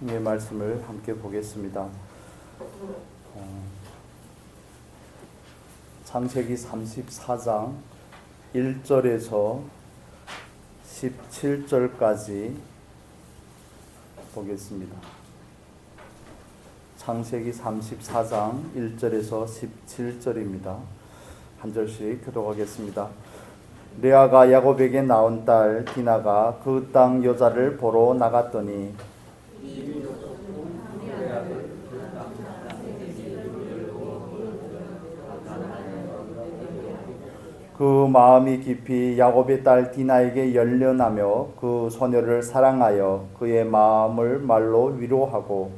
의 말씀을 함께 보겠습니다. 창세기 34장 1절에서 17절까지 보겠습니다. 창세기 34장 1절에서 17절입니다. 한 절씩 교독하겠습니다. 레아가 야곱에게 낳은 딸 디나가 그 땅 여자를 보러 나갔더니 그 마음이 깊이 야곱의 딸 디나에게 열려나며 그 소녀를 사랑하여 그의 마음을 말로 위로하고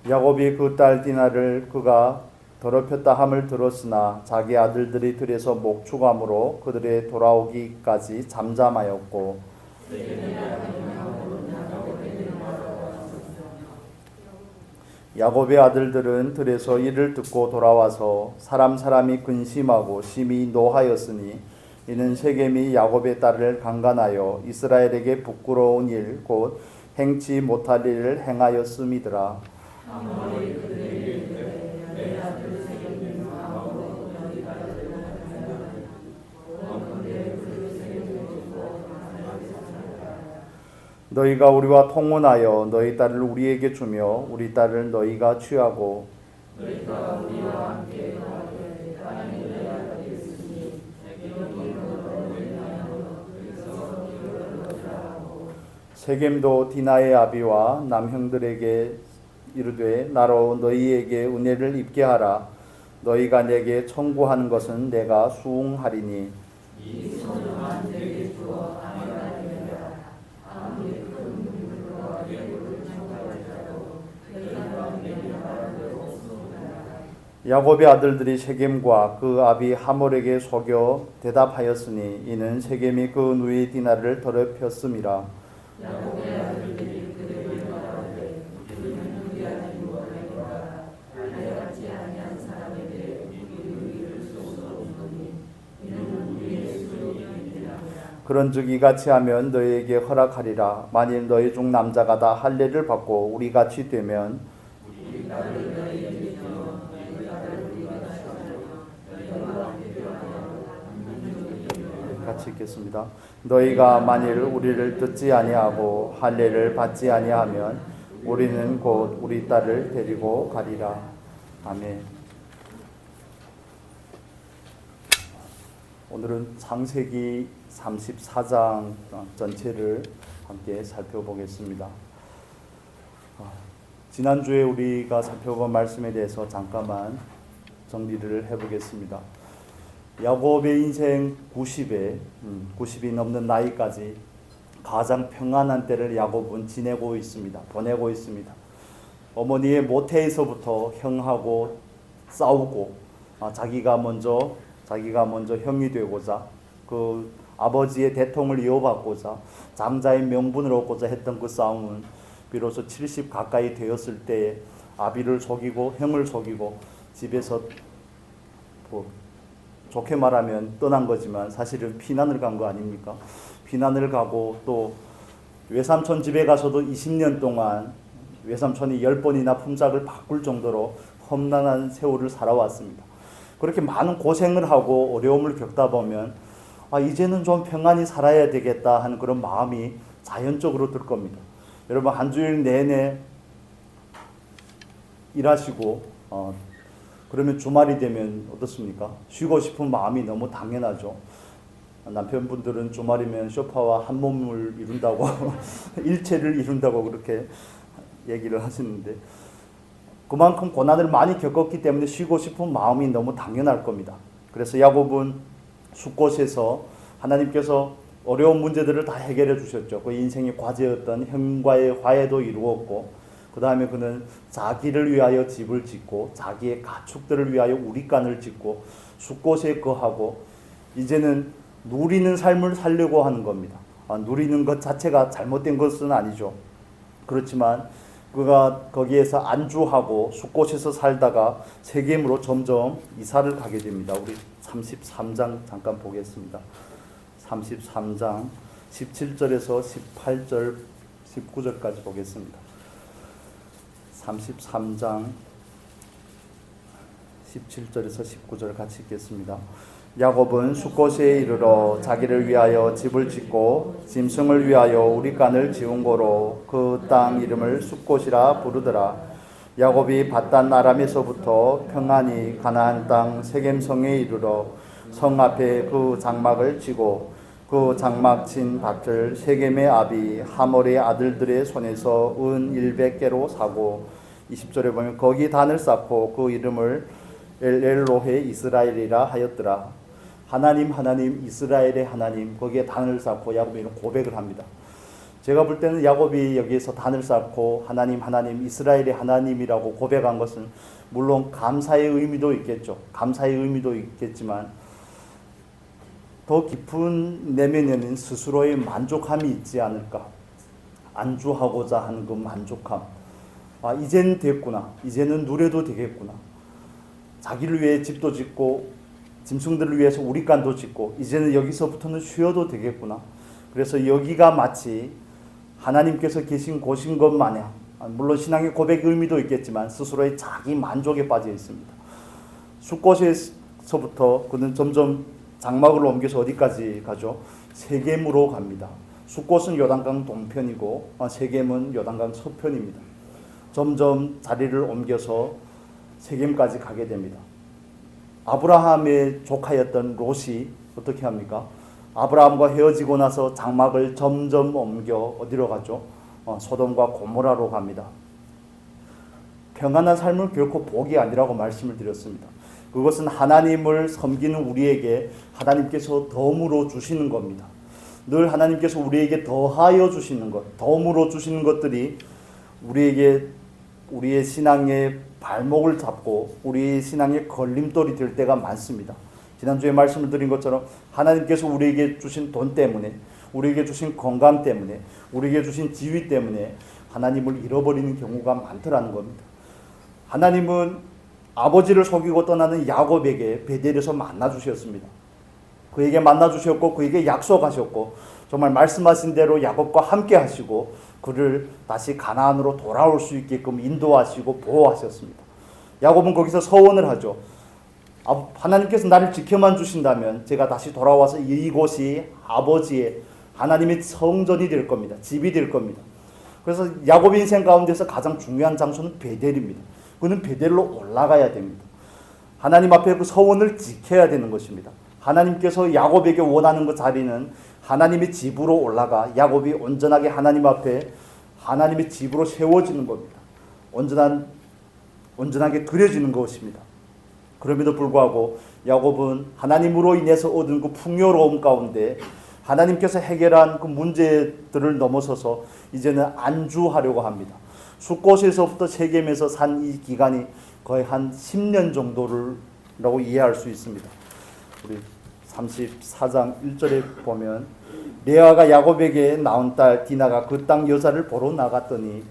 야곱이 그 딸 디나를 그가 더럽혔다 함을 들었으나 자기 아들들이 들에서 목축함으로 그들의 돌아오기까지 잠잠하였고 야곱의 아들들은 들에서 이를 듣고 돌아와서 사람이 근심하고 심히 노하였으니 이는 세겜이 야곱의 딸을 강간하여 이스라엘에게 부끄러운 일 곧 행치 못할 일을 행하였음이더라. 너희가 우리와 통혼하여 너희 딸을 우리에게 주며 우리 딸을 너희가 취하고 너희가 우리와 함께 세겜도 디나의 아비와 남형들에게 이르되 나로 너희에게 은혜를 입게 하라. 너희가 내게 청구하는 것은 내가 수응하리니 이 소녀만 내게 주어 야곱의 아들들이 세겜과 그 아비 하몰에게 속여 대답하였으니 이는 세겜이 그 누이 디나를 더럽혔음이라. 야곱의 아들들이 그들에게 말하되 우리는 우리 아들이 원하니까 할례같이 아니한 사람에게 우리 누이를 쏘소이거니 이는 우리의 수욕이니라. 그런즉 이같이 하면 너희에게 허락하리라. 만일 너희 중 남자가 다 할례를 받고 우리 같이 되면 우리 딸을 너희에게 같이 읽겠습니다. 너희가 만일 우리를 듣지 아니하고 할례를 받지 아니하면 우리는 곧 우리 딸을 데리고 가리라. 아멘. 오늘은 창세기 34장 전체를 함께 살펴보겠습니다. 지난주에 우리가 살펴본 말씀에 대해서 잠깐만 정리를 해보겠습니다. 야곱의 인생 90이 넘는 나이까지 가장 평안한 때를 야곱은 보내고 있습니다. 어머니의 모태에서부터 형하고 싸우고 자기가 먼저 형이 되고자 그 아버지의 대통을 이어받고자 장자의 명분을 얻고자 했던 그 싸움은 비로소 70 가까이 되었을 때에 아비를 속이고 형을 속이고 집에서 좋게 말하면 떠난 거지만 사실은 피난을 간 거 아닙니까? 피난을 가고 또 외삼촌 집에 가서도 20년 동안 외삼촌이 10번이나 품삯을 바꿀 정도로 험난한 세월을 살아왔습니다. 그렇게 많은 고생을 하고 어려움을 겪다 보면 이제는 좀 평안히 살아야 되겠다 하는 그런 마음이 자연적으로 들 겁니다. 여러분 한 주일 내내 일하시고 그러면 주말이 되면 어떻습니까? 쉬고 싶은 마음이 너무 당연하죠. 남편분들은 주말이면 소파와 한 몸을 이룬다고 일체를 이룬다고 그렇게 얘기를 하시는데 그만큼 고난을 많이 겪었기 때문에 쉬고 싶은 마음이 너무 당연할 겁니다. 그래서 야곱은 숫곳에서 하나님께서 어려운 문제들을 다 해결해 주셨죠. 그 인생의 과제였던 형과의 화해도 이루었고 그 다음에 그는 자기를 위하여 집을 짓고 자기의 가축들을 위하여 우리간을 짓고 숫곳에 거하고 이제는 누리는 삶을 살려고 하는 겁니다. 누리는 것 자체가 잘못된 것은 아니죠. 그렇지만 그가 거기에서 안주하고 숫곳에서 살다가 세겜으로 점점 이사를 가게 됩니다. 우리 33장 잠깐 보겠습니다. 33장 17절에서 18절 19절까지 보겠습니다. 33장 17절에서 19절 같이 읽겠습니다. 야곱은 숫곳에 이르러 자기를 위하여 집을 짓고 짐승을 위하여 우리간을 지은 고로 그 땅 이름을 숫곳이라 부르더라. 야곱이 밧단 아람에서부터 평안히 가나안 땅 세겜성에 이르러 성 앞에 그 장막을 치고 그 장막 친 밭을 세겜의 아비 하몰의 아들들의 손에서 은 100개로 사고 20절에 보면 거기 단을 쌓고 그 이름을 엘로헤 이스라엘이라 하였더라. 하나님 이스라엘의 하나님, 거기에 단을 쌓고 야곱이 고백을 합니다. 제가 볼 때는 야곱이 여기에서 단을 쌓고 하나님 이스라엘의 하나님이라고 고백한 것은 물론 감사의 의미도 있겠죠. 감사의 의미도 있겠지만 더 깊은 내면에는 스스로의 만족함이 있지 않을까. 안주하고자 하는 그 만족함. 아, 이제는 됐구나. 이제는 누려도 되겠구나. 자기를 위해 집도 짓고 짐승들을 위해서 우리간도 짓고 이제는 여기서부터는 쉬어도 되겠구나. 그래서 여기가 마치 하나님께서 계신 곳인 것 마냥, 물론 신앙의 고백의 의미도 있겠지만 스스로의 자기 만족에 빠져 있습니다. 숫곳에서부터 그는 점점 장막을 옮겨서 어디까지 가죠? 세겜으로 갑니다. 숫곳은 요단강 동편이고 세겜은 요단강 서편입니다. 점점 자리를 옮겨서 세겜까지 가게 됩니다. 아브라함의 조카였던 롯이 어떻게 합니까? 아브라함과 헤어지고 나서 장막을 점점 옮겨 어디로 가죠? 소돔과 고모라로 갑니다. 평안한 삶은 결코 복이 아니라고 말씀을 드렸습니다. 그것은 하나님을 섬기는 우리에게 하나님께서 덤으로 주시는 겁니다. 늘 하나님께서 우리에게 더하여 주시는 것, 덤으로 주시는 것들이 우리에게 우리의 신앙의 발목을 잡고 우리의 신앙의 걸림돌이 될 때가 많습니다. 지난주에 말씀을 드린 것처럼 하나님께서 우리에게 주신 돈 때문에, 우리에게 주신 건강 때문에, 우리에게 주신 지위 때문에 하나님을 잃어버리는 경우가 많더라는 겁니다. 하나님은 아버지를 속이고 떠나는 야곱에게 베델에서 만나주셨습니다. 그에게 만나주셨고 그에게 약속하셨고 정말 말씀하신 대로 야곱과 함께 하시고 그를 다시 가나안으로 돌아올 수 있게끔 인도하시고 보호하셨습니다. 야곱은 거기서 서원을 하죠. 하나님께서 나를 지켜만 주신다면 제가 다시 돌아와서 이곳이 아버지의 하나님의 성전이 될 겁니다. 집이 될 겁니다. 그래서 야곱 인생 가운데서 가장 중요한 장소는 베델입니다. 그는 베델로 올라가야 됩니다. 하나님 앞에 그 서원을 지켜야 되는 것입니다. 하나님께서 야곱에게 원하는 그 자리는 하나님의 집으로 올라가 야곱이 온전하게 하나님 앞에 하나님의 집으로 세워지는 겁니다. 온전하게 드려지는 것입니다. 그럼에도 불구하고 야곱은 하나님으로 인해서 얻은 그 풍요로움 가운데 하나님께서 해결한 그 문제들을 넘어서서 이제는 안주하려고 합니다. 숫곳에서부터 세겜에서 산 이 기간이 거의 한 10년 정도라고 이해할 수 있습니다. 우리 34장 1절에 보면 레아가 야곱에게 낳은 딸 디나가 그 땅 여자를 보러 나갔더니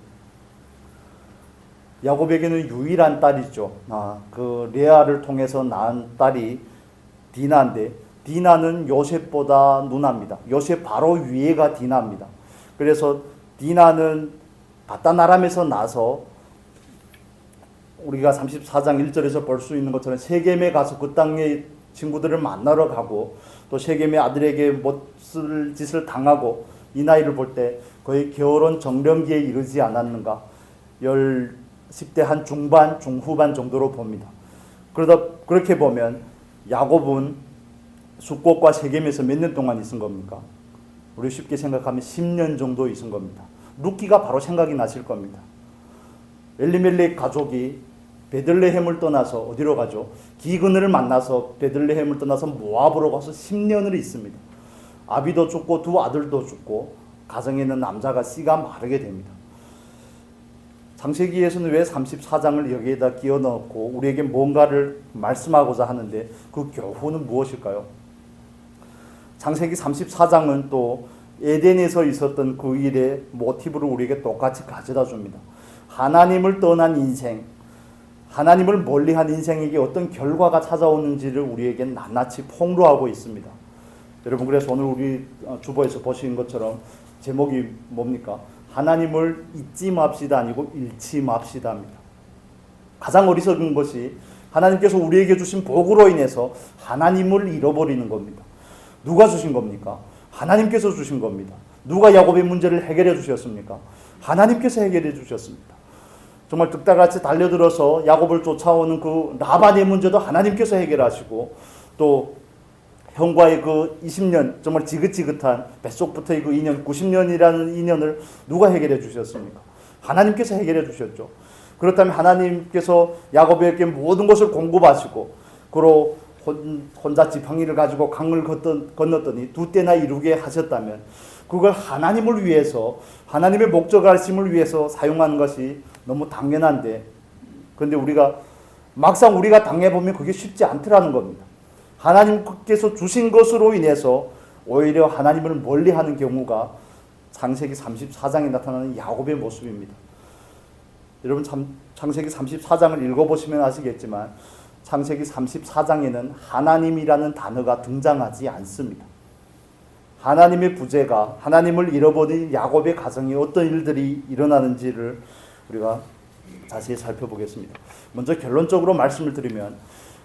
야곱에게는 유일한 딸이죠. 그 레아를 통해서 낳은 딸이 디나인데 디나는 요셉보다 누나입니다. 요셉 바로 위에가 디나입니다. 그래서 디나는 밧단 아람에서 나서 우리가 34장 1절에서 볼 수 있는 것처럼 세겜에 가서 그 땅의 친구들을 만나러 가고 또 세겜의 아들에게 못쓸 짓을 당하고 이 나이를 볼 때 거의 결혼 정령기에 이르지 않았는가 10대 한 중반 중후반 정도로 봅니다. 그렇게 보면 야곱은 숫곳과 세겜에서 몇 년 동안 있은 겁니까? 우리 쉽게 생각하면 10년 정도 있은 겁니다. 룻기가 바로 생각이 나실 겁니다. 엘리멜렉 가족이 베들레헴을 떠나서 어디로 가죠? 기근을 만나서 베들레헴을 떠나서 모압으로 가서 10년을 있습니다. 아비도 죽고 두 아들도 죽고 가정에 있는 남자가 씨가 마르게 됩니다. 창세기에서는 왜 34장을 여기에다 끼워 넣고 우리에게 뭔가를 말씀하고자 하는데 그 교훈은 무엇일까요? 창세기 34장은 또 에덴에서 있었던 그 일의 모티브를 우리에게 똑같이 가져다 줍니다. 하나님을 떠난 인생, 하나님을 멀리한 인생에게 어떤 결과가 찾아오는지를 우리에게 낱낱이 폭로하고 있습니다. 여러분, 그래서 오늘 우리 주보에서 보신 것처럼 제목이 뭡니까? 하나님을 잊지 맙시다 아니고 잃지 맙시다입니다. 가장 어리석은 것이 하나님께서 우리에게 주신 복으로 인해서 하나님을 잃어버리는 겁니다. 누가 주신 겁니까? 하나님께서 주신 겁니다. 누가 야곱의 문제를 해결해 주셨습니까? 하나님께서 해결해 주셨습니다. 정말 득달같이 달려들어서 야곱을 쫓아오는 그 라반의 문제도 하나님께서 해결하시고, 또 형과의 그 20년 정말 지긋지긋한 뱃속부터의 그 인연 90년이라는 인연을 누가 해결해 주셨습니까? 하나님께서 해결해 주셨죠. 그렇다면 하나님께서 야곱에게 모든 것을 공급하시고, 그로 혼자 지팡이를 가지고 강을 건넜더니 두 때나 이루게 하셨다면 그걸 하나님을 위해서, 하나님의 목적하심을 위해서 사용하는 것이 너무 당연한데, 그런데 막상 우리가 당해보면 그게 쉽지 않더라는 겁니다. 하나님께서 주신 것으로 인해서 오히려 하나님을 멀리하는 경우가 창세기 34장에 나타나는 야곱의 모습입니다. 여러분, 창세기 34장을 읽어보시면 아시겠지만 창세기 34장에는 하나님이라는 단어가 등장하지 않습니다. 하나님의 부재가, 하나님을 잃어버린 야곱의 가정에 어떤 일들이 일어나는지를 우리가 자세히 살펴보겠습니다. 먼저 결론적으로 말씀을 드리면,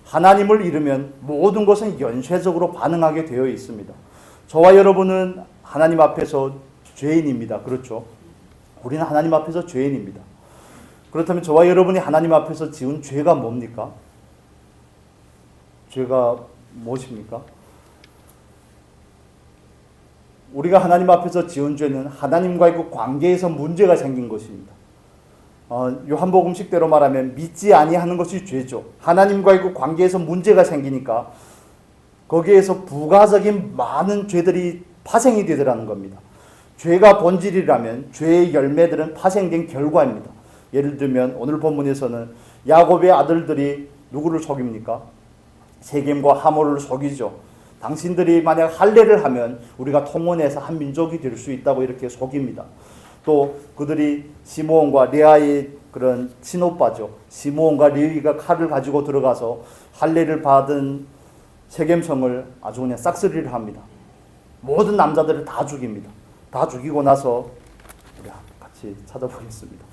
하나님을 잃으면 모든 것은 연쇄적으로 반응하게 되어 있습니다. 저와 여러분은 하나님 앞에서 죄인입니다. 그렇죠? 우리는 하나님 앞에서 죄인입니다. 그렇다면 저와 여러분이 하나님 앞에서 지은 죄가 뭡니까? 죄가 무엇입니까? 우리가 하나님 앞에서 지은 죄는 하나님과의 그 관계에서 문제가 생긴 것입니다. 요한복음식대로 말하면 믿지 아니하는 것이 죄죠. 하나님과의 그 관계에서 문제가 생기니까 거기에서 부가적인 많은 죄들이 파생이 되더라는 겁니다. 죄가 본질이라면 죄의 열매들은 파생된 결과입니다. 예를 들면 오늘 본문에서는 야곱의 아들들이 누구를 속입니까? 세겜과 하모를 속이죠. 당신들이 만약 할례를 하면 우리가 통혼해서 한 민족이 될 수 있다고 이렇게 속입니다. 또 그들이 시므온과 레아의 그런 친오빠죠. 시므온과 레위가 칼을 가지고 들어가서 할례를 받은 세겜성을 아주 그냥 싹쓸이를 합니다. 모든 남자들을 다 죽입니다. 다 죽이고 나서 우리 같이 찾아보겠습니다.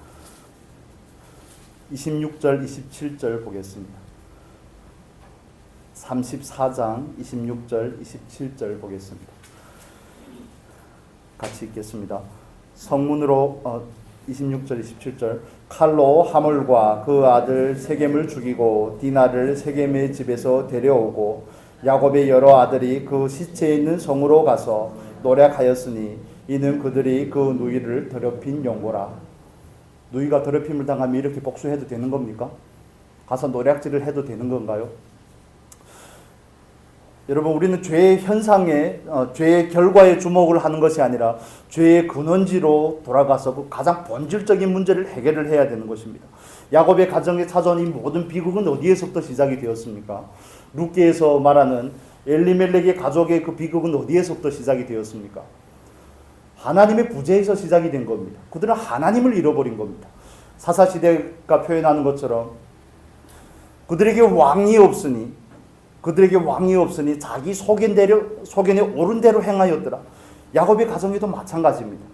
26절, 27절 보겠습니다. 34장 26절, 27절 보겠습니다. 같이 읽겠습니다. 성문으로 26절, 27절 칼로 하몰과 그 아들 세겜을 죽이고 디나를 세겜의 집에서 데려오고 야곱의 여러 아들이 그 시체에 있는 성으로 가서 노략하였으니 이는 그들이 그 누이를 더럽힌 용고라. 누이가 더럽힘을 당하면 이렇게 복수해도 되는 겁니까? 가서 노략질을 해도 되는 건가요? 여러분, 우리는 죄의 현상에, 죄의 결과에 주목을 하는 것이 아니라 죄의 근원지로 돌아가서 그 가장 본질적인 문제를 해결을 해야 되는 것입니다. 야곱의 가정에 찾아온 이 모든 비극은 어디에서부터 시작이 되었습니까? 룻기에서 말하는 엘리멜렉의 가족의 그 비극은 어디에서부터 시작이 되었습니까? 하나님의 부재에서 시작이 된 겁니다. 그들은 하나님을 잃어버린 겁니다. 사사시대가 표현하는 것처럼 그들에게 왕이 없으니 자기 소견에 옳은 대로 행하였더라. 야곱의 가정에도 마찬가지입니다.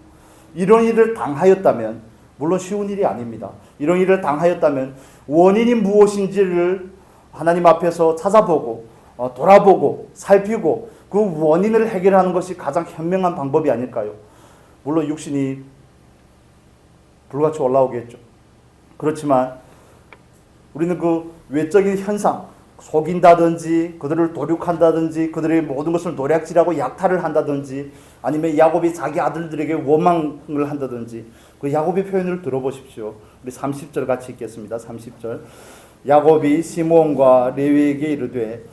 이런 일을 당하였다면, 물론 쉬운 일이 아닙니다. 이런 일을 당하였다면 원인이 무엇인지를 하나님 앞에서 찾아보고 돌아보고 살피고 그 원인을 해결하는 것이 가장 현명한 방법이 아닐까요? 물론 육신이 불같이 올라오겠죠. 그렇지만 우리는 그 외적인 현상, 속인다든지 그들을 도륙한다든지 그들의 모든 것을 노략질하고 약탈을 한다든지 아니면 야곱이 자기 아들들에게 원망을 한다든지 그 야곱의 표현을 들어보십시오. 우리 30절 같이 읽겠습니다. 30절 야곱이 시므온과 레위에게 이르되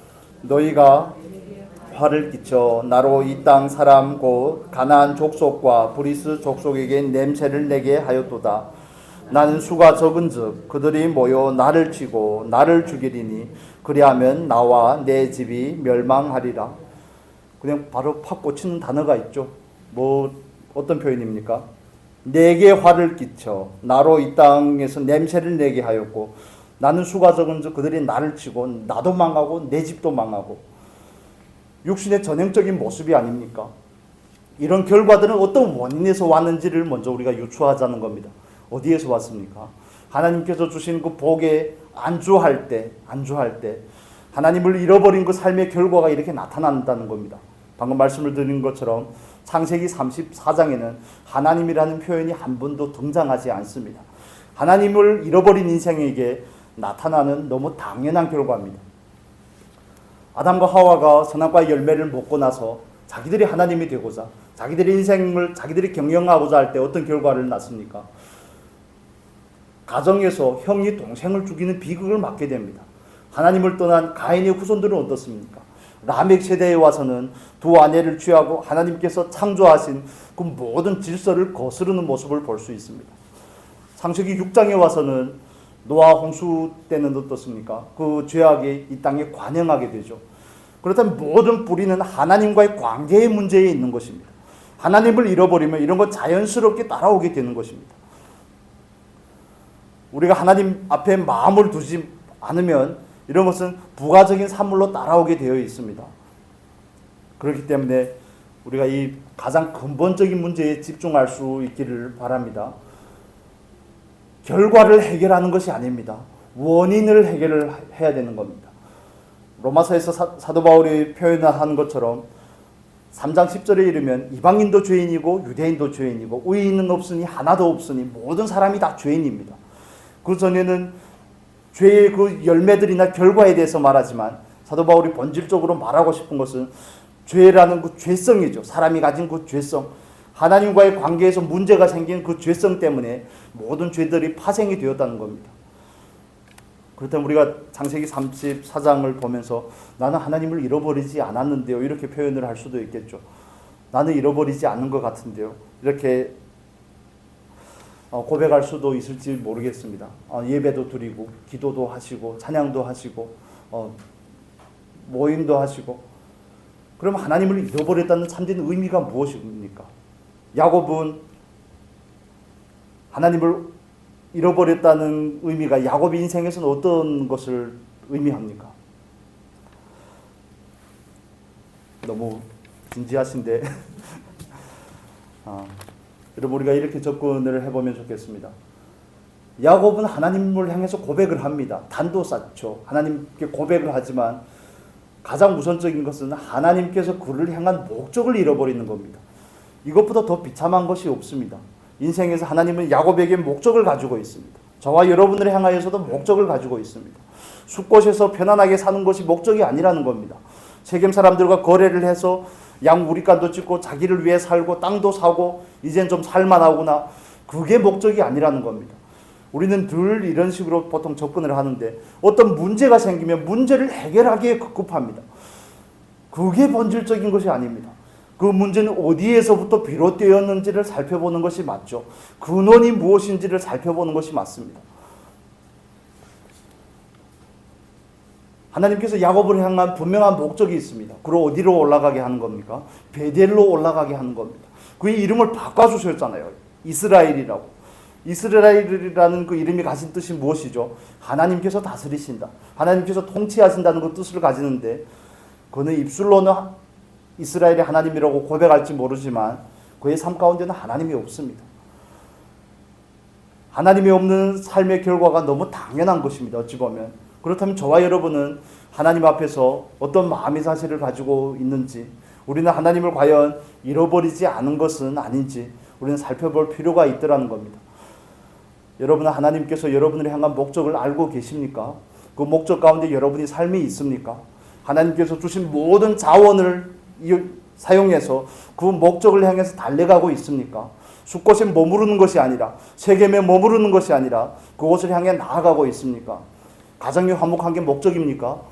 너희가 화를 끼쳐 나로 이 땅 사람 곧 가나안 족속과 브리스 족속에게 냄새를 내게 하였도다. 나는 수가 적은즉 그들이 모여 나를 치고 나를 죽이리니 그리하면 나와 내 집이 멸망하리라. 그냥 바로 팍 꽂히는 단어가 있죠. 어떤 표현입니까? 내게 화를 끼쳐 나로 이 땅에서 냄새를 내게 하였고 나는 수가 적은즉 그들이 나를 치고 나도 망하고 내 집도 망하고. 육신의 전형적인 모습이 아닙니까? 이런 결과들은 어떤 원인에서 왔는지를 먼저 우리가 유추하자는 겁니다. 어디에서 왔습니까? 하나님께서 주신 그 복에 안주할 때 하나님을 잃어버린 그 삶의 결과가 이렇게 나타난다는 겁니다. 방금 말씀을 드린 것처럼 창세기 34장에는 하나님이라는 표현이 한 번도 등장하지 않습니다. 하나님을 잃어버린 인생에게 나타나는 너무 당연한 결과입니다. 아담과 하와가 선악과의 열매를 먹고 나서 자기들이 하나님이 되고자 자기들의 인생을 자기들이 경영하고자 할 때 어떤 결과를 낳습니까? 가정에서 형이 동생을 죽이는 비극을 맞게 됩니다. 하나님을 떠난 가인의 후손들은 어떻습니까? 라멕 세대에 와서는 두 아내를 취하고 하나님께서 창조하신 그 모든 질서를 거스르는 모습을 볼 수 있습니다. 창세기 6장에 와서는 노아 홍수 때는 어떻습니까? 그 죄악이 이 땅에 관영하게 되죠. 그렇다면 모든 뿌리는 하나님과의 관계의 문제에 있는 것입니다. 하나님을 잃어버리면 이런 건 자연스럽게 따라오게 되는 것입니다. 우리가 하나님 앞에 마음을 두지 않으면 이런 것은 부가적인 산물로 따라오게 되어 있습니다. 그렇기 때문에 우리가 이 가장 근본적인 문제에 집중할 수 있기를 바랍니다. 결과를 해결하는 것이 아닙니다. 원인을 해결을 해야 되는 겁니다. 로마서에서 사도 바울이 표현한 것처럼 3장 10절에 이르면 이방인도 죄인이고 유대인도 죄인이고 의인은 없으니 하나도 없으니 모든 사람이 다 죄인입니다. 그 전에는 죄의 그 열매들이나 결과에 대해서 말하지만 사도 바울이 본질적으로 말하고 싶은 것은 죄라는 그 죄성이죠. 사람이 가진 그 죄성, 하나님과의 관계에서 문제가 생긴 그 죄성 때문에 모든 죄들이 파생이 되었다는 겁니다. 그렇다면 우리가 창세기 34장을 보면서 나는 하나님을 잃어버리지 않았는데요, 이렇게 표현을 할 수도 있겠죠. 나는 잃어버리지 않은 것 같은데요, 이렇게 고백할 수도 있을지 모르겠습니다. 예배도 드리고 기도도 하시고 찬양도 하시고 모임도 하시고, 그럼 하나님을 잃어버렸다는 참된 의미가 무엇입니까? 야곱은 하나님을 잃어버렸다는 의미가 야곱의 인생에서는 어떤 것을 의미합니까? 너무 진지하신데 여러분, 우리가 이렇게 접근을 해보면 좋겠습니다. 야곱은 하나님을 향해서 고백을 합니다. 단도 쌓죠. 하나님께 고백을 하지만 가장 우선적인 것은 하나님께서 그를 향한 목적을 잃어버리는 겁니다. 이것보다 더 비참한 것이 없습니다. 인생에서 하나님은 야곱에게 목적을 가지고 있습니다. 저와 여러분을 향하여서도 목적을 가지고 있습니다. 숲곳에서 편안하게 사는 것이 목적이 아니라는 겁니다. 세겜 사람들과 거래를 해서 양 우리간도 찍고 자기를 위해 살고 땅도 사고 이젠 좀 살만하구나, 그게 목적이 아니라는 겁니다. 우리는 늘 이런 식으로 보통 접근을 하는데 어떤 문제가 생기면 문제를 해결하기에 급급합니다. 그게 본질적인 것이 아닙니다. 그 문제는 어디에서부터 비롯되었는지를 살펴보는 것이 맞죠. 근원이 무엇인지를 살펴보는 것이 맞습니다. 하나님께서 야곱을 향한 분명한 목적이 있습니다. 그를 어디로 올라가게 하는 겁니까? 베델로 올라가게 하는 겁니다. 그의 이름을 바꿔주셨잖아요. 이스라엘이라고. 이스라엘이라는 그 이름이 가진 뜻이 무엇이죠? 하나님께서 다스리신다, 하나님께서 통치하신다는 그 뜻을 가지는데, 그는 입술로는 이스라엘의 하나님이라고 고백할지 모르지만 그의 삶 가운데는 하나님이 없습니다. 하나님이 없는 삶의 결과가 너무 당연한 것입니다. 어찌 보면. 그렇다면 저와 여러분은 하나님 앞에서 어떤 마음의 사실을 가지고 있는지, 우리는 하나님을 과연 잃어버리지 않은 것은 아닌지 우리는 살펴볼 필요가 있더라는 겁니다. 여러분은 하나님께서 여러분을 향한 목적을 알고 계십니까? 그 목적 가운데 여러분의 삶이 있습니까? 하나님께서 주신 모든 자원을 사용해서 그 목적을 향해서 달려가고 있습니까? 숲곳에 머무르는 것이 아니라, 세겜에 머무르는 것이 아니라 그곳을 향해 나아가고 있습니까? 가정이 화목한 게 목적입니까?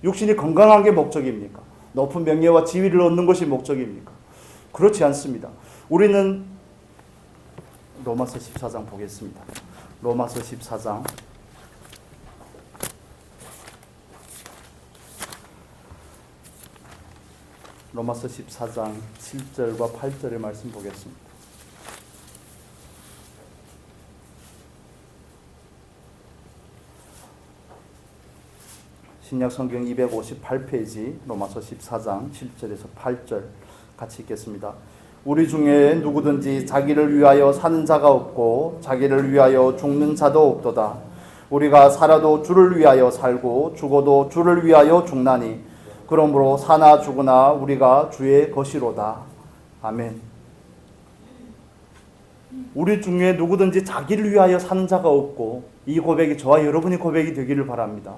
육신이 건강한 게 목적입니까? 높은 명예와 지위를 얻는 것이 목적입니까? 그렇지 않습니다. 우리는 로마서 14장 보겠습니다. 로마서 14장 로마서 14장 7절과 8절의 말씀 보겠습니다. 신약 성경 258페이지 로마서 14장 7절에서 8절 같이 읽겠습니다. 우리 중에 누구든지 자기를 위하여 사는 자가 없고 자기를 위하여 죽는 자도 없도다. 우리가 살아도 주를 위하여 살고 죽어도 주를 위하여 죽나니 그러므로 사나 죽으나 우리가 주의 것이로다. 아멘. 우리 중에 누구든지 자기를 위하여 사는 자가 없고, 이 고백이 저와 여러분의 고백이 되기를 바랍니다.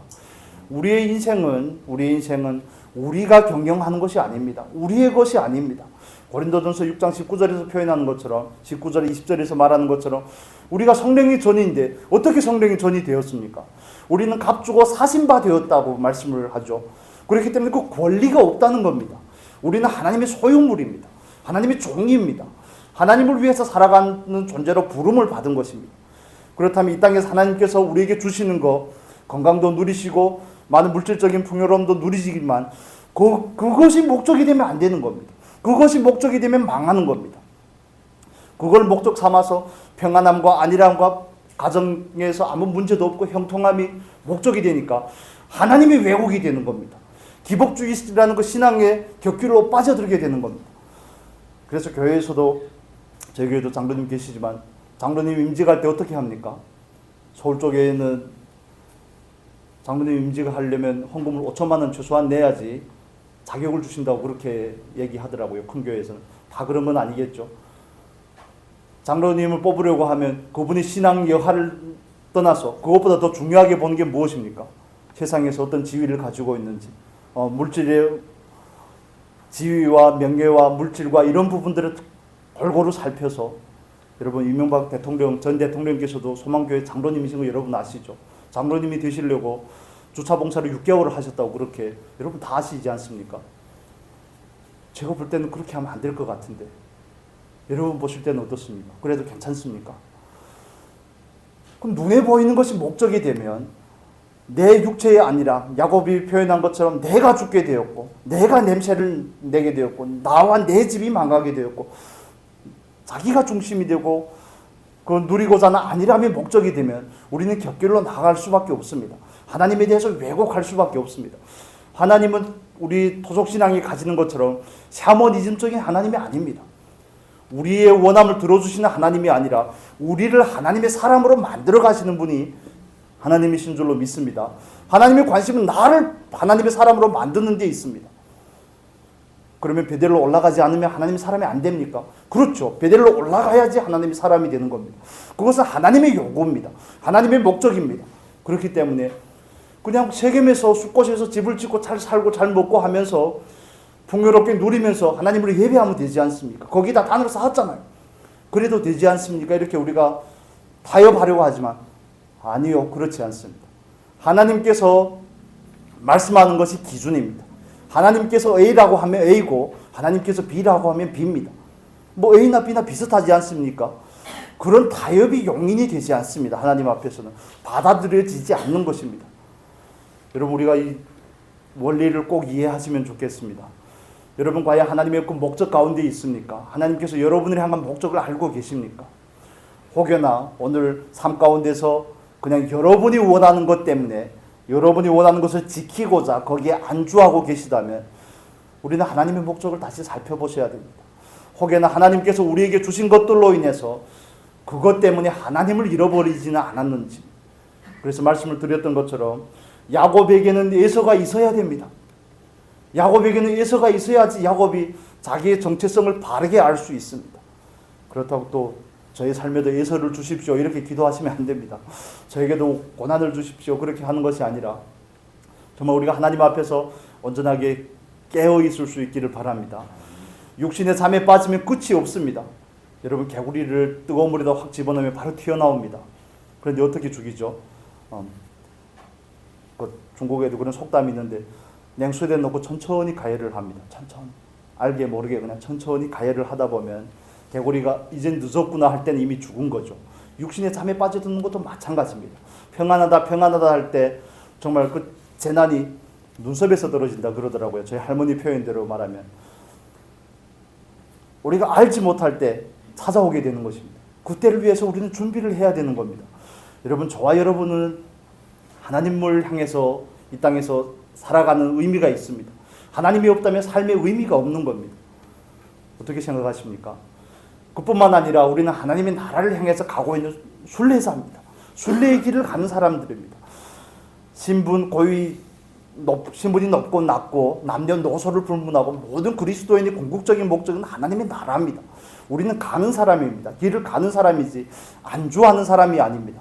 우리의 인생은 우리가 경영하는 것이 아닙니다. 우리의 것이 아닙니다. 고린도전서 6장 19절에서 표현하는 것처럼, 19절 20절에서 말하는 것처럼 우리가 성령의 전인데 어떻게 성령의 전이 되었습니까? 우리는 값주고 사신바 되었다고 말씀을 하죠. 그렇기 때문에 그 권리가 없다는 겁니다. 우리는 하나님의 소유물입니다. 하나님의 종입니다. 하나님을 위해서 살아가는 존재로 부름을 받은 것입니다. 그렇다면 이 땅에서 하나님께서 우리에게 주시는 것, 건강도 누리시고 많은 물질적인 풍요로움도 누리시지만 그것이 목적이 되면 안 되는 겁니다. 그것이 목적이 되면 망하는 겁니다. 그걸 목적 삼아서 평안함과 안일함과 가정에서 아무 문제도 없고 형통함이 목적이 되니까 하나님이 왜곡이 되는 겁니다. 기복주의라는 그 신앙의 격길로 빠져들게 되는 겁니다. 그래서 교회에서도, 저희 교회도 장로님 계시지만 장로님 임직할 때 어떻게 합니까? 서울 쪽에는 장로님 임직을 하려면 헌금을 5천만 원 최소한 내야지 자격을 주신다고 그렇게 얘기하더라고요. 큰 교회에서는. 다 그런 건 아니겠죠. 장로님을 뽑으려고 하면 그분이 신앙 여하를 떠나서 그것보다 더 중요하게 보는 게 무엇입니까? 세상에서 어떤 지위를 가지고 있는지, 물질의 지위와 명예와 물질과 이런 부분들을 골고루 살펴서, 여러분 이명박 대통령 전 대통령께서도 소망교회 장로님이신 거 여러분 아시죠? 장로님이 되시려고 주차 봉사를 6개월을 하셨다고 그렇게 여러분 다 아시지 않습니까? 제가 볼 때는 그렇게 하면 안 될 것 같은데 여러분 보실 때는 어떻습니까? 그래도 괜찮습니까? 그럼 눈에 보이는 것이 목적이 되면 내 육체에 아니라 야곱이 표현한 것처럼 내가 죽게 되었고, 내가 냄새를 내게 되었고, 나와 내 집이 망하게 되었고, 자기가 중심이 되고 그 누리고자 하는 안일함이 목적이 되면 우리는 곁길로 나갈 수밖에 없습니다. 하나님에 대해서 왜곡할 수밖에 없습니다. 하나님은 우리 토속신앙이 가지는 것처럼 샤머니즘적인 하나님이 아닙니다. 우리의 원함을 들어주시는 하나님이 아니라 우리를 하나님의 사람으로 만들어 가시는 분이 하나님이신 줄로 믿습니다. 하나님의 관심은 나를 하나님의 사람으로 만드는 데 있습니다. 그러면 베델로 올라가지 않으면 하나님의 사람이 안 됩니까? 그렇죠. 베델로 올라가야지 하나님의 사람이 되는 겁니다. 그것은 하나님의 요구입니다. 하나님의 목적입니다. 그렇기 때문에 그냥 세겜에서 숲곳에서 집을 짓고 잘 살고 잘 먹고 하면서 풍요롭게 누리면서 하나님을 예배하면 되지 않습니까? 거기다 단을 쌓았잖아요. 그래도 되지 않습니까? 이렇게 우리가 타협하려고 하지만 아니요, 그렇지 않습니다. 하나님께서 말씀하는 것이 기준입니다. 하나님께서 A라고 하면 A고 하나님께서 B라고 하면 B입니다. 뭐 A나 B나 비슷하지 않습니까? 그런 타협이 용인이 되지 않습니다. 하나님 앞에서는 받아들여지지 않는 것입니다. 여러분, 우리가 이 원리를 꼭 이해하시면 좋겠습니다. 여러분, 과연 하나님의 그 목적 가운데 있습니까? 하나님께서 여러분을 향한 목적을 알고 계십니까? 혹여나 오늘 삶 가운데서 그냥 여러분이 원하는 것 때문에 여러분이 원하는 것을 지키고자 거기에 안주하고 계시다면 우리는 하나님의 목적을 다시 살펴보셔야 됩니다. 혹여나 하나님께서 우리에게 주신 것들로 인해서 그것 때문에 하나님을 잃어버리지는 않았는지. 그래서 말씀을 드렸던 것처럼 야곱에게는 에서가 있어야 됩니다. 야곱에게는 에서가 있어야지 야곱이 자기의 정체성을 바르게 알 수 있습니다. 그렇다고 또 저의 삶에도 예서를 주십시오 이렇게 기도하시면 안 됩니다. 저에게도 고난을 주십시오 그렇게 하는 것이 아니라 정말 우리가 하나님 앞에서 온전하게 깨어 있을 수 있기를 바랍니다. 육신의 잠에 빠지면 끝이 없습니다. 여러분, 개구리를 뜨거운 물에다 확 집어넣으면 바로 튀어나옵니다. 그런데 어떻게 죽이죠? 중국에도 그런 속담이 있는데 냉수에 넣고 천천히 가열을 합니다. 천천히, 알게 모르게 그냥 천천히 가열을 하다 보면 개구리가 이젠 늦었구나 할 때는 이미 죽은 거죠. 육신의 잠에 빠져드는 것도 마찬가지입니다. 평안하다 할 때 정말 그 재난이 눈썹에서 떨어진다 그러더라고요. 저희 할머니 표현대로 말하면 우리가 알지 못할 때 찾아오게 되는 것입니다. 그때를 위해서 우리는 준비를 해야 되는 겁니다. 여러분, 저와 여러분은 하나님을 향해서 이 땅에서 살아가는 의미가 있습니다. 하나님이 없다면 삶의 의미가 없는 겁니다. 어떻게 생각하십니까? 그뿐만 아니라 우리는 하나님의 나라를 향해서 가고 있는 순례자입니다. 순례의 길을 가는 사람들입니다. 신분이 높고 낮고 남녀노소를 불문하고 모든 그리스도인의 궁극적인 목적은 하나님의 나라입니다. 우리는 가는 사람입니다. 길을 가는 사람이지 안주하는 사람이 아닙니다.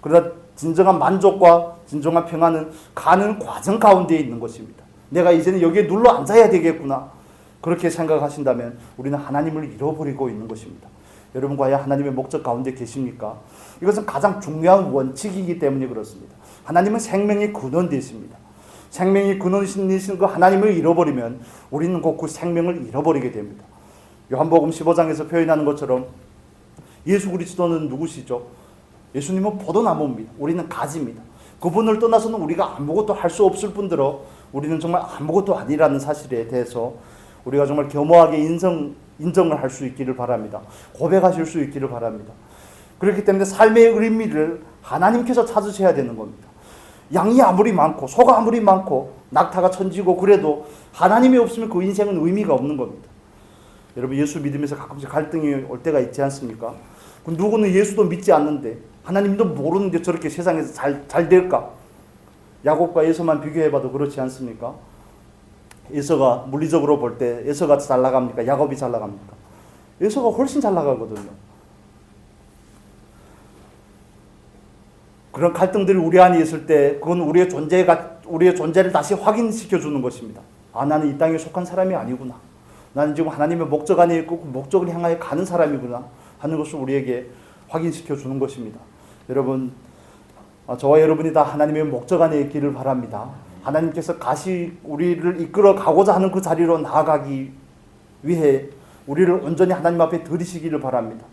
그러나 진정한 만족과 진정한 평안은 가는 과정 가운데 있는 것입니다. 내가 이제는 여기에 눌러 앉아야 되겠구나. 그렇게 생각하신다면 우리는 하나님을 잃어버리고 있는 것입니다. 여러분 과연 하나님의 목적 가운데 계십니까? 이것은 가장 중요한 원칙이기 때문에 그렇습니다. 하나님은 생명의 근원 되십니다. 생명의 근원이신 그 하나님을 잃어버리면 우리는 곧 그 생명을 잃어버리게 됩니다. 요한복음 15장에서 표현하는 것처럼 예수 그리스도는 누구시죠? 예수님은 포도나무입니다. 우리는 가지입니다. 그분을 떠나서는 우리가 아무것도 할 수 없을 뿐더러 우리는 정말 아무것도 아니라는 사실에 대해서 우리가 정말 겸허하게 인정을 할 수 있기를 바랍니다. 고백하실 수 있기를 바랍니다. 그렇기 때문에 삶의 의미를 하나님께서 찾으셔야 되는 겁니다. 양이 아무리 많고 소가 아무리 많고 낙타가 천지고 그래도 하나님이 없으면 그 인생은 의미가 없는 겁니다. 여러분 예수 믿으면서 가끔씩 갈등이 올 때가 있지 않습니까? 누구는 예수도 믿지 않는데 하나님도 모르는데 저렇게 세상에서 잘 될까? 야곱과 에서만 비교해봐도 그렇지 않습니까? 에서가 물리적으로 볼 때 에서가 잘 나갑니까? 야곱이 잘 나갑니까? 에서가 훨씬 잘 나가거든요. 그런 갈등들이 우리 안에 있을 때 그건 우리의 존재를 다시 확인시켜 주는 것입니다. 아, 나는 이 땅에 속한 사람이 아니구나. 나는 지금 하나님의 목적 안에 있고 그 목적을 향하여 가는 사람이구나 하는 것을 우리에게 확인시켜 주는 것입니다. 여러분, 저와 여러분이 다 하나님의 목적 안에 있기를 바랍니다. 하나님께서 우리를 이끌어 가고자 하는 그 자리로 나아가기 위해 우리를 온전히 하나님 앞에 들이시기를 바랍니다.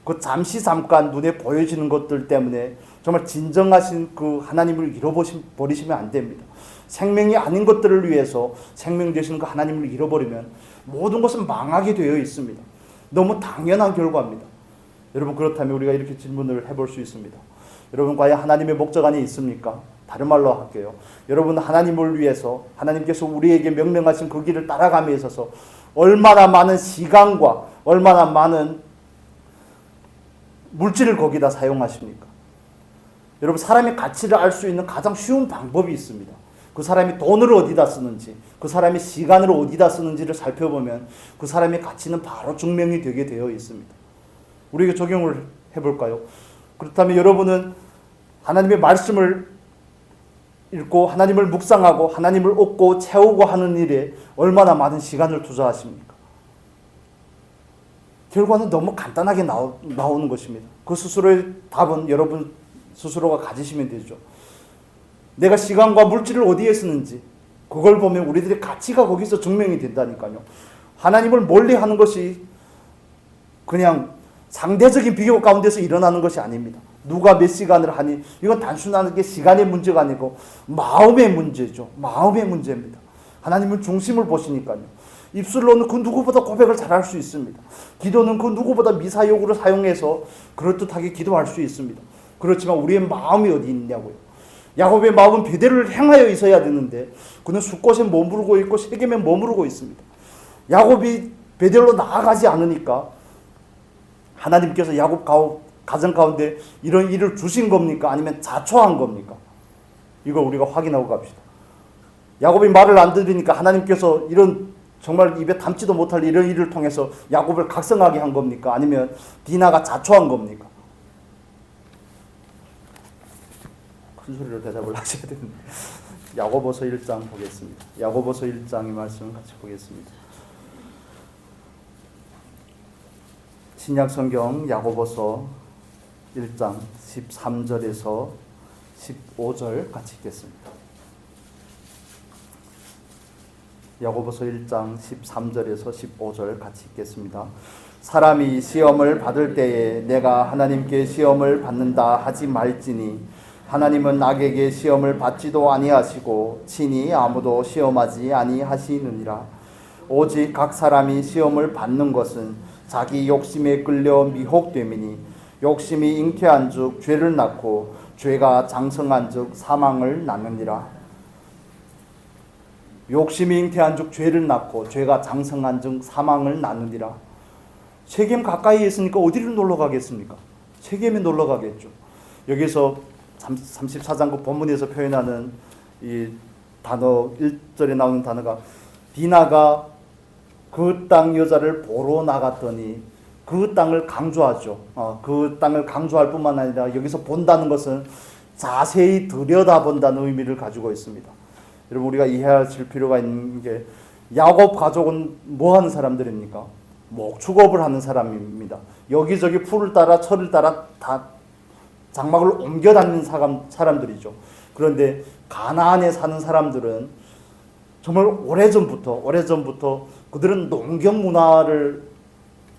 그 잠깐 눈에 보여지는 것들 때문에 정말 진정하신 그 하나님을 잃어버리시면 안 됩니다. 생명이 아닌 것들을 위해서 생명 되시는 그 하나님을 잃어버리면 모든 것은 망하게 되어 있습니다. 너무 당연한 결과입니다. 여러분 그렇다면 우리가 이렇게 질문을 해볼 수 있습니다. 여러분 과연 하나님의 목적 안에 있습니까? 다른 말로 할게요. 여러분 하나님을 위해서 하나님께서 우리에게 명령하신 그 길을 따라감에 있어서 얼마나 많은 시간과 얼마나 많은 물질을 거기다 사용하십니까? 여러분 사람의 가치를 알 수 있는 가장 쉬운 방법이 있습니다. 그 사람이 돈을 어디다 쓰는지 그 사람이 시간을 어디다 쓰는지를 살펴보면 그 사람의 가치는 바로 증명이 되게 되어 있습니다. 우리에게 적용을 해볼까요? 그렇다면 여러분은 하나님의 말씀을 읽고 하나님을 묵상하고 하나님을 얻고 채우고 하는 일에 얼마나 많은 시간을 투자하십니까? 결과는 너무 간단하게 나오는 것입니다. 그 스스로의 답은 여러분 스스로가 가지시면 되죠. 내가 시간과 물질을 어디에 쓰는지 그걸 보면 우리들의 가치가 거기서 증명이 된다니까요. 하나님을 멀리하는 것이 그냥 상대적인 비교 가운데서 일어나는 것이 아닙니다. 누가 몇 시간을 하니 이건 단순한 게 시간의 문제가 아니고 마음의 문제죠. 마음의 문제입니다. 하나님은 중심을 보시니까요. 입술로는 그 누구보다 고백을 잘할 수 있습니다. 기도는 그 누구보다 미사여구를 사용해서 그럴듯하게 기도할 수 있습니다. 그렇지만 우리의 마음이 어디 있냐고요. 야곱의 마음은 베델을 향하여 있어야 되는데 그는 숫곳에 머무르고 있고 세겜에 머무르고 있습니다. 야곱이 베델로 나아가지 않으니까 하나님께서 야곱 가정 가운데 이런 일을 주신 겁니까? 아니면 자초한 겁니까? 이걸 우리가 확인하고 갑시다. 야곱이 말을 안 들으니까 하나님께서 이런 정말 입에 담지도 못할 이런 일을 통해서 야곱을 각성하게 한 겁니까? 아니면 디나가 자초한 겁니까? 큰 소리로 대답을 하셔야 되는데 야고보서 1장 보겠습니다. 야고보서 1장의 말씀을 같이 보겠습니다. 신약성경 야고보서 1장 13절에서 15절 같이 읽겠습니다. 야고보서 1장 13절에서 15절 같이 읽겠습니다. 사람이 시험을 받을 때에 내가 하나님께 시험을 받는다 하지 말지니 하나님은 악에게 시험을 받지도 아니하시고 친히 아무도 시험하지 아니하시느니라. 오직 각 사람이 시험을 받는 것은 자기 욕심에 끌려 미혹됨이니 욕심이 잉태한즉 죄를 낳고 죄가 장성한즉 사망을 낳느니라. 욕심이 잉태한즉 죄를 낳고 죄가 장성한즉 사망을 낳느니라. 세겜 가까이에 있으니까 어디를 놀러 가겠습니까? 세겜에 놀러 가겠죠. 여기서 34장 그 본문에서 표현하는 이 단어 1절에 나오는 단어가 디나가 그 땅 여자를 보러 나갔더니 그 땅을 강조하죠. 그 땅을 강조할 뿐만 아니라 여기서 본다는 것은 자세히 들여다본다는 의미를 가지고 있습니다. 여러분 우리가 이해하실 필요가 있는 게 야곱 가족은 뭐 하는 사람들입니까? 목축업을 하는 사람입니다. 여기저기 풀을 따라 철을 따라 다 장막을 옮겨 다니는 사람들이죠. 그런데 가나안에 사는 사람들은 정말 오래전부터 그들은 농경 문화를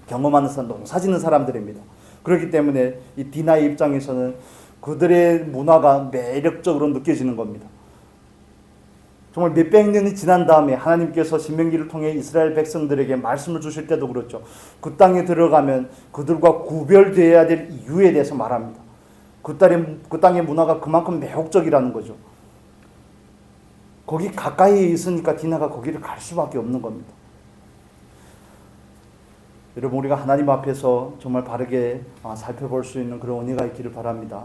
경험하는 사람, 농사 짓는 사람들입니다. 그렇기 때문에 이 디나의 입장에서는 그들의 문화가 매력적으로 느껴지는 겁니다. 정말 몇백 년이 지난 다음에 하나님께서 신명기를 통해 이스라엘 백성들에게 말씀을 주실 때도 그렇죠. 그 땅에 들어가면 그들과 구별되어야 될 이유에 대해서 말합니다. 그 땅의 문화가 그만큼 매혹적이라는 거죠. 거기 가까이에 있으니까 디나가 거기를 갈 수밖에 없는 겁니다. 여러분 우리가 하나님 앞에서 정말 바르게 살펴볼 수 있는 그런 은혜가 있기를 바랍니다.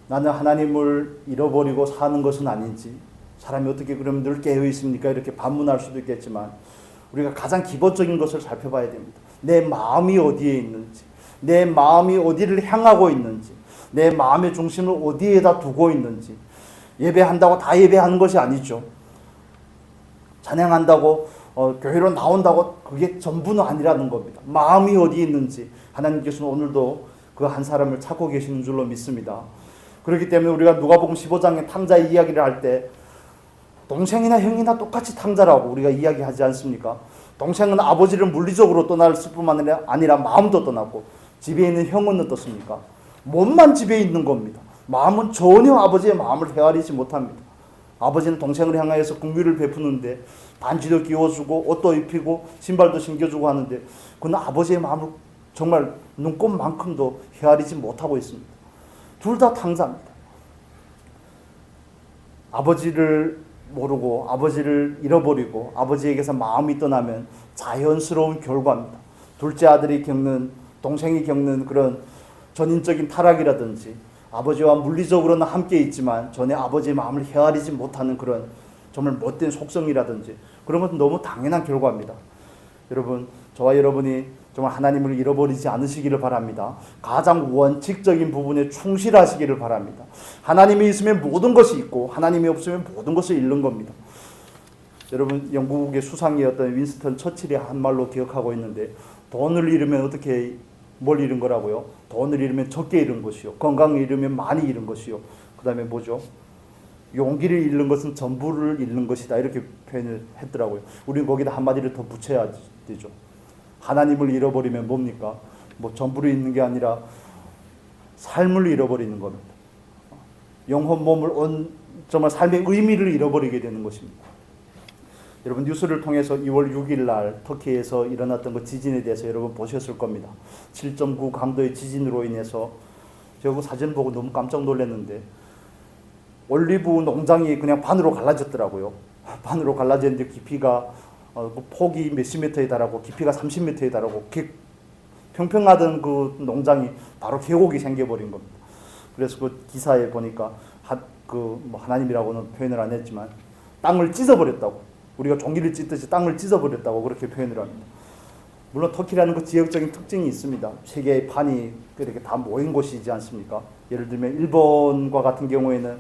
나는 하나님을 잃어버리고 사는 것은 아닌지, 사람이 어떻게 그러면 늘 깨어 있습니까? 이렇게 반문할 수도 있겠지만 우리가 가장 기본적인 것을 살펴봐야 됩니다. 내 마음이 어디에 있는지, 내 마음이 어디를 향하고 있는지, 내 마음의 중심을 어디에다 두고 있는지. 예배한다고 다 예배하는 것이 아니죠. 찬양한다고 교회로 나온다고 그게 전부는 아니라는 겁니다. 마음이 어디에 있는지 하나님께서는 오늘도 그 한 사람을 찾고 계시는 줄로 믿습니다. 그렇기 때문에 우리가 누가복음 15장의 탕자의 이야기를 할 때 동생이나 형이나 똑같이 탕자라고 우리가 이야기하지 않습니까? 동생은 아버지를 물리적으로 떠났을 뿐만 아니라 마음도 떠났고, 집에 있는 형은 어떻습니까? 몸만 집에 있는 겁니다. 마음은 전혀 아버지의 마음을 헤아리지 못합니다. 아버지는 동생을 향하여서 긍휼을 베푸는데 반지도 끼워주고 옷도 입히고 신발도 신겨주고 하는데 그는 아버지의 마음을 정말 눈꼽만큼도 헤아리지 못하고 있습니다. 둘 다 탕자입니다. 아버지를 모르고 아버지를 잃어버리고 아버지에게서 마음이 떠나면 자연스러운 결과입니다. 둘째 아들이 겪는, 동생이 겪는 그런 전인적인 타락이라든지 아버지와 물리적으로는 함께 있지만 전에 아버지의 마음을 헤아리지 못하는 그런 정말 못된 속성이라든지 그런 것은 너무 당연한 결과입니다. 여러분, 저와 여러분이 정말 하나님을 잃어버리지 않으시기를 바랍니다. 가장 원칙적인 부분에 충실하시기를 바랍니다. 하나님이 있으면 모든 것이 있고 하나님이 없으면 모든 것을 잃는 겁니다. 여러분, 영국의 수상이었던 윈스턴 처칠이 한 말로 기억하고 있는데, 돈을 잃으면 어떻게 뭘 잃은 거라고요? 돈을 잃으면 적게 잃은 것이요, 건강을 잃으면 많이 잃은 것이요, 그 다음에 뭐죠? 용기를 잃는 것은 전부를 잃는 것이다, 이렇게 표현을 했더라고요. 우리는 거기다 한마디를 더 붙여야 되죠. 하나님을 잃어버리면 뭡니까? 뭐 전부를 잃는 게 아니라 삶을 잃어버리는 겁니다. 영혼 몸을 정말 삶의 의미를 잃어버리게 되는 것입니다. 여러분, 뉴스를 통해서 2월 6일 날 터키에서 일어났던 그 지진에 대해서 여러분 보셨을 겁니다. 7.9 강도의 지진으로 인해서 제가 그 사진 보고 너무 깜짝 놀랐는데, 올리브 농장이 그냥 반으로 갈라졌더라고요. 반으로 갈라졌는데 깊이가 그 폭이 몇십 미터에 달하고 깊이가 30m에 달하고 평평하던 그 농장이 바로 계곡이 생겨버린 겁니다. 그래서 그 기사에 보니까 뭐 하나님이라고는 표현을 안 했지만 땅을 찢어버렸다고, 우리가 종이를 찢듯이 땅을 찢어버렸다고 그렇게 표현을 합니다. 물론 터키라는 그 지역적인 특징이 있습니다. 세계의 판이 이렇게 다 모인 곳이지 않습니까? 예를 들면 일본과 같은 경우에는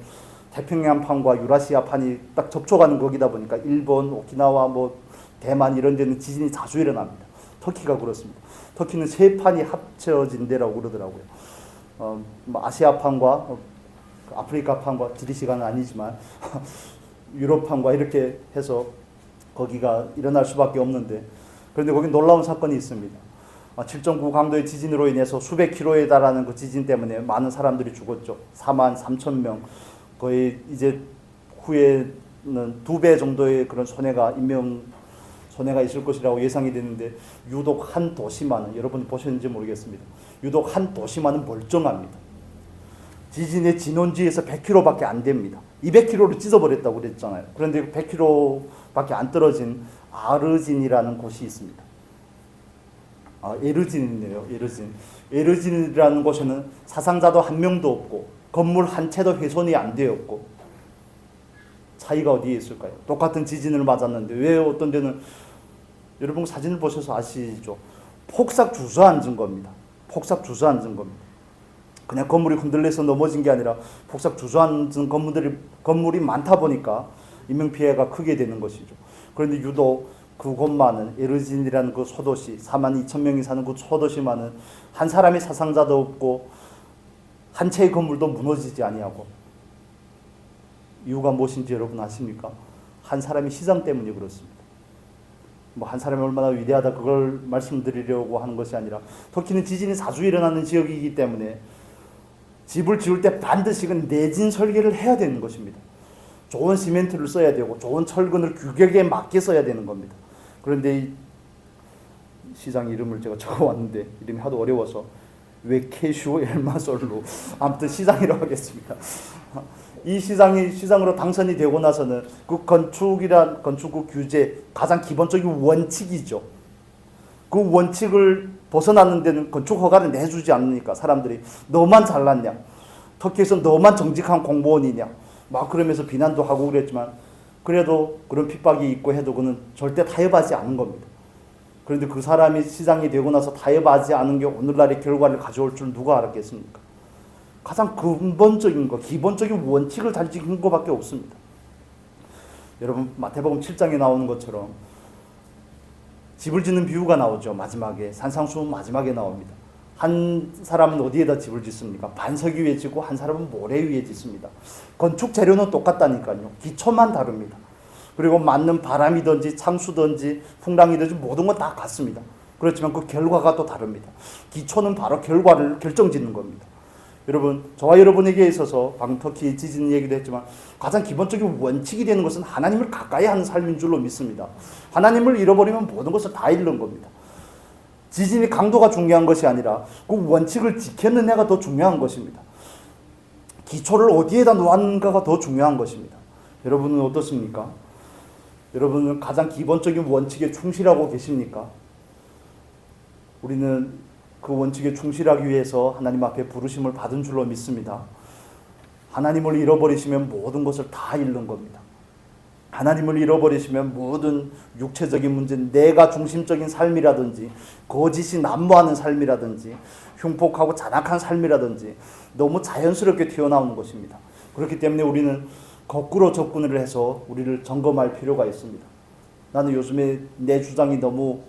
태평양판과 유라시아 판이 딱 접촉하는 거기다 보니까 일본, 오키나와 뭐 대만 이런 데는 지진이 자주 일어납니다. 터키가 그렇습니다. 터키는 세 판이 합쳐진 데라고 그러더라고요. 아시아판과 아프리카판과 지리 시간은 아니지만 유럽판과 이렇게 해서 거기가 일어날 수밖에 없는데, 그런데 거기 놀라운 사건이 있습니다. 7.9 강도의 지진으로 인해서 수백 킬로에 달하는 그 지진 때문에 많은 사람들이 죽었죠. 43,000명. 거의 이제 후에는 2배 정도의 그런 인명 손해가 있을 것이라고 예상이 되는데, 유독 한 도시만은, 여러분이 보셨는지 모르겠습니다. 유독 한 도시만은 멀쩡합니다. 지진의 진원지에서 100km밖에 안 됩니다. 200km를 찢어버렸다고 그랬잖아요. 그런데 100km밖에 안 떨어진 아르진이라는 곳이 있습니다. 에르진이네요. 에르진이라는 곳에는 사상자도 한 명도 없고 건물 한 채도 훼손이 안 되었고, 차이가 어디에 있을까요? 똑같은 지진을 맞았는데 왜 어떤 데는, 여러분 사진을 보셔서 아시죠? 폭삭 주저앉은 겁니다. 폭삭 주저앉은 겁니다. 그냥 건물이 흔들려서 넘어진 게 아니라 폭삭 주저앉은 건물이 많다 보니까 인명피해가 크게 되는 것이죠. 그런데 유독 그곳만은, 에르진이라는 그 소도시, 42,000명이 사는 그 소도시만은 한 사람의 사상자도 없고 한 채의 건물도 무너지지 아니하고, 이유가 무엇인지 여러분 아십니까? 한 사람의 시장 때문에 그렇습니다. 한 사람이 얼마나 위대하다 그걸 말씀드리려고 하는 것이 아니라, 터키는 지진이 자주 일어나는 지역이기 때문에 집을 지을 때 반드시 내진 설계를 해야 되는 것입니다. 좋은 시멘트를 써야 되고 좋은 철근을 규격에 맞게 써야 되는 겁니다. 그런데 이 시장 이름을 제가 적어왔는데 이름이 하도 어려워서 웨케슈 엘마솔루, 아무튼 시장이라고 하겠습니다. 이 시장이 시장으로 당선이 되고 나서는 그 건축 규제 가장 기본적인 원칙이죠. 그 원칙을 벗어나는 데는 건축 허가를 내주지 않으니까 사람들이 너만 잘났냐, 터키에서 너만 정직한 공무원이냐 막 그러면서 비난도 하고 그랬지만, 그래도 그런 핍박이 있고 해도 그는 절대 타협하지 않은 겁니다. 그런데 그 사람이 시장이 되고 나서 타협하지 않은 게 오늘날의 결과를 가져올 줄 누가 알았겠습니까? 가장 근본적인 거, 기본적인 원칙을 잘 지킨 것밖에 없습니다. 여러분 마태복음 7장에 나오는 것처럼 집을 짓는 비유가 나오죠. 마지막에 산상수훈 마지막에 나옵니다. 한 사람은 어디에다 집을 짓습니까? 반석 위에 짓고 한 사람은 모래 위에 짓습니다. 건축 재료는 똑같다니까요. 기초만 다릅니다. 그리고 맞는 바람이든지 창수든지 풍랑이든지 모든 건 다 같습니다. 그렇지만 그 결과가 또 다릅니다. 기초는 바로 결과를 결정짓는 겁니다. 여러분, 저와 여러분에게 있어서 방금 터키 지진 얘기도 했지만 가장 기본적인 원칙이 되는 것은 하나님을 가까이 하는 삶인 줄로 믿습니다. 하나님을 잃어버리면 모든 것을 다 잃는 겁니다. 지진의 강도가 중요한 것이 아니라 그 원칙을 지켰느냐가 더 중요한 것입니다. 기초를 어디에다 놓았는가가 더 중요한 것입니다. 여러분은 어떻습니까? 여러분은 가장 기본적인 원칙에 충실하고 계십니까? 우리는 그 원칙에 충실하기 위해서 하나님 앞에 부르심을 받은 줄로 믿습니다. 하나님을 잃어버리시면 모든 것을 다 잃는 겁니다. 하나님을 잃어버리시면 모든 육체적인 문제, 내가 중심적인 삶이라든지 거짓이 난무하는 삶이라든지 흉폭하고 잔악한 삶이라든지 너무 자연스럽게 튀어나오는 것입니다. 그렇기 때문에 우리는 거꾸로 접근을 해서 우리를 점검할 필요가 있습니다. 나는 요즘에 내 주장이 너무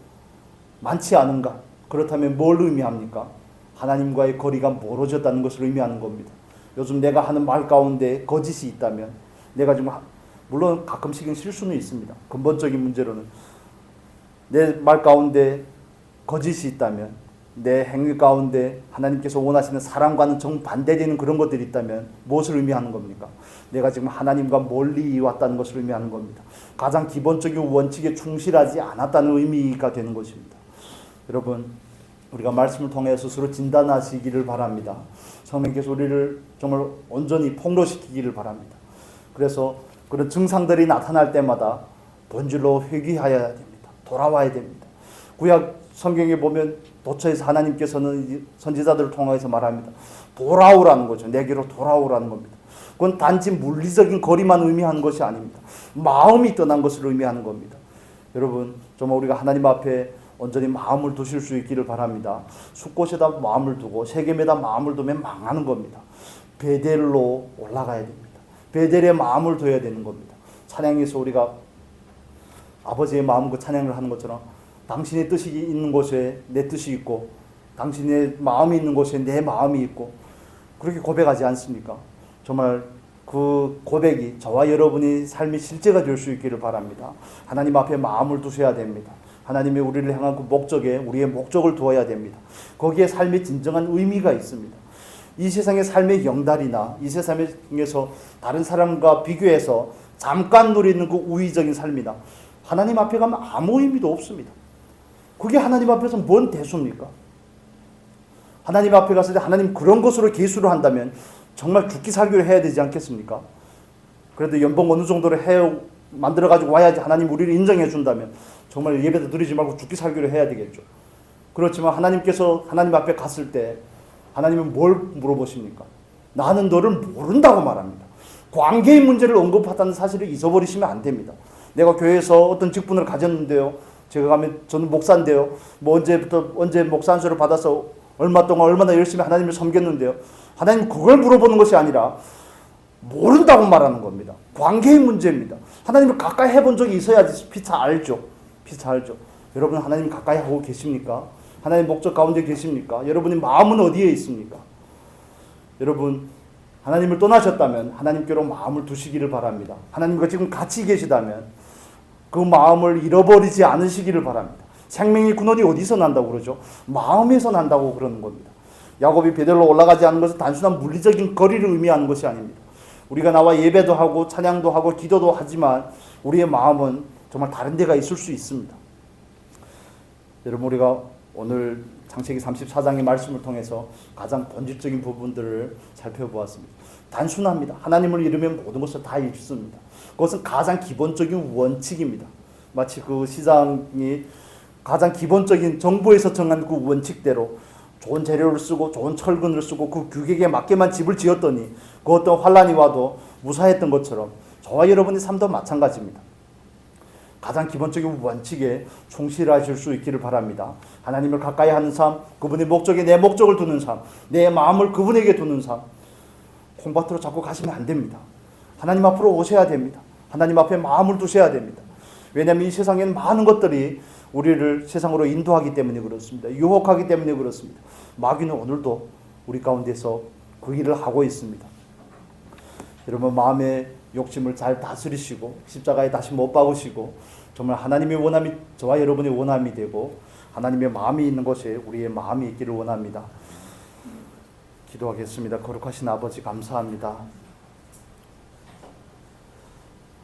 많지 않은가? 그렇다면 뭘 의미합니까? 하나님과의 거리가 멀어졌다는 것을 의미하는 겁니다. 요즘 내가 하는 말 가운데 거짓이 있다면, 내가 지금 물론 가끔씩은 실수는 있습니다. 근본적인 문제로는 내 말 가운데 거짓이 있다면, 내 행위 가운데 하나님께서 원하시는 사랑과는 정반대되는 그런 것들이 있다면 무엇을 의미하는 겁니까? 내가 지금 하나님과 멀리 왔다는 것을 의미하는 겁니다. 가장 기본적인 원칙에 충실하지 않았다는 의미가 되는 것입니다. 여러분, 우리가 말씀을 통해 스스로 진단하시기를 바랍니다. 성령께서 우리를 정말 온전히 폭로시키기를 바랍니다. 그래서 그런 증상들이 나타날 때마다 본질로 회귀해야 됩니다. 돌아와야 됩니다. 구약 성경에 보면 도처에서 하나님께서는 선지자들을 통해서 말합니다. 돌아오라는 거죠. 내게로 돌아오라는 겁니다. 그건 단지 물리적인 거리만 의미하는 것이 아닙니다. 마음이 떠난 것을 의미하는 겁니다. 여러분, 정말 우리가 하나님 앞에 온전히 마음을 두실 수 있기를 바랍니다. 숫곳에다 마음을 두고 세겜에다 마음을 두면 망하는 겁니다. 베델로 올라가야 됩니다. 베델에 마음을 둬야 되는 겁니다. 찬양에서 우리가 아버지의 마음과 찬양을 하는 것처럼 당신의 뜻이 있는 곳에 내 뜻이 있고 당신의 마음이 있는 곳에 내 마음이 있고 그렇게 고백하지 않습니까? 정말 그 고백이 저와 여러분의 삶의 실제가 될 수 있기를 바랍니다. 하나님 앞에 마음을 두셔야 됩니다. 하나님이 우리를 향한 그 목적에 우리의 목적을 두어야 됩니다. 거기에 삶의 진정한 의미가 있습니다. 이 세상의 삶의 영달이나 이 세상에서 다른 사람과 비교해서 잠깐 누리는 그 우위적인 삶이나 하나님 앞에 가면 아무 의미도 없습니다. 그게 하나님 앞에서 뭔 대수입니까? 하나님 앞에 갔을 때 하나님 그런 것으로 계수를 한다면 정말 죽기 살기로 해야 되지 않겠습니까? 그래도 연봉 어느 정도로 만들어가지고 와야지 하나님 우리를 인정해 준다면 정말 예배도 드리지 말고 죽기 살기로 해야 되겠죠. 그렇지만 하나님께서 하나님 앞에 갔을 때 하나님은 뭘 물어보십니까? 나는 너를 모른다고 말합니다. 관계의 문제를 언급하다는 사실을 잊어버리시면 안 됩니다. 내가 교회에서 어떤 직분을 가졌는데요. 제가 가면 저는 목사인데요. 언제 목사 안수를 받아서 얼마 동안 얼마나 열심히 하나님을 섬겼는데요. 하나님 그걸 물어보는 것이 아니라 모른다고 말하는 겁니다. 관계의 문제입니다. 하나님을 가까이 해본 적이 있어야지 피차 알죠. 여러분 하나님 가까이 하고 계십니까? 하나님 목적 가운데 계십니까? 여러분의 마음은 어디에 있습니까? 여러분 하나님을 떠나셨다면 하나님께로 마음을 두시기를 바랍니다. 하나님과 지금 같이 계시다면 그 마음을 잃어버리지 않으시기를 바랍니다. 생명의 근원이 어디서 난다고 그러죠? 마음에서 난다고 그러는 겁니다. 야곱이 베델로 올라가지 않는 것은 단순한 물리적인 거리를 의미하는 것이 아닙니다. 우리가 나와 예배도 하고 찬양도 하고 기도도 하지만 우리의 마음은 정말 다른 데가 있을 수 있습니다. 여러분 우리가 오늘 창세기 34장의 말씀을 통해서 가장 본질적인 부분들을 살펴보았습니다. 단순합니다. 하나님을 잃으면 모든 것을 다 잃습니다. 그것은 가장 기본적인 원칙입니다. 마치 그 시장이 가장 기본적인 정부에서 정한 그 원칙대로 좋은 재료를 쓰고 좋은 철근을 쓰고 그 규격에 맞게만 집을 지었더니 그 어떤 환란이 와도 무사했던 것처럼 저와 여러분의 삶도 마찬가지입니다. 가장 기본적인 원칙에 충실하실 수 있기를 바랍니다. 하나님을 가까이 하는 삶, 그분의 목적에 내 목적을 두는 삶, 내 마음을 그분에게 두는 삶, 콩밭으로 자꾸 가시면 안 됩니다. 하나님 앞으로 오셔야 됩니다. 하나님 앞에 마음을 두셔야 됩니다. 왜냐하면 이 세상에는 많은 것들이 우리를 세상으로 인도하기 때문에 그렇습니다. 유혹하기 때문에 그렇습니다. 마귀는 오늘도 우리 가운데서 그 일을 하고 있습니다. 여러분 마음의 욕심을 잘 다스리시고 십자가에 다시 못 박으시고 정말 하나님의 원함이 저와 여러분의 원함이 되고 하나님의 마음이 있는 곳에 우리의 마음이 있기를 원합니다. 기도하겠습니다. 거룩하신 아버지 감사합니다.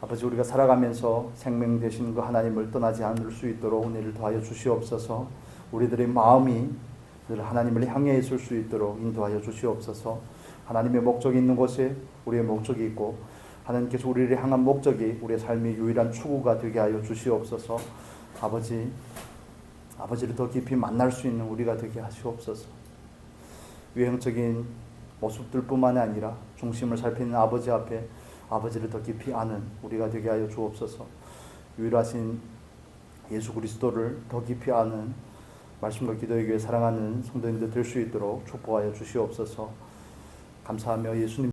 아버지 우리가 살아가면서 생명 되시는 그 하나님을 떠나지 않을 수 있도록 은혜를 더하여 주시옵소서. 우리들의 마음이 늘 하나님을 향해 있을 수 있도록 인도하여 주시옵소서. 하나님의 목적이 있는 곳에 우리의 목적이 있고 하나님께서 우리를 향한 목적이 우리의 삶의 유일한 추구가 되게 하여 주시옵소서. 아버지를 더 깊이 만날 수 있는 우리가 되게 하시옵소서. 외형적인 모습들뿐만 아니라 중심을 살피는 아버지 앞에 아버지를 더 깊이 아는 우리가 되게 하여 주옵소서. 유일하신 예수 그리스도를 더 깊이 아는 말씀과 기도의 교회 사랑하는 성도님들 될 수 있도록 축복하여 주시옵소서. 감사하며 예수님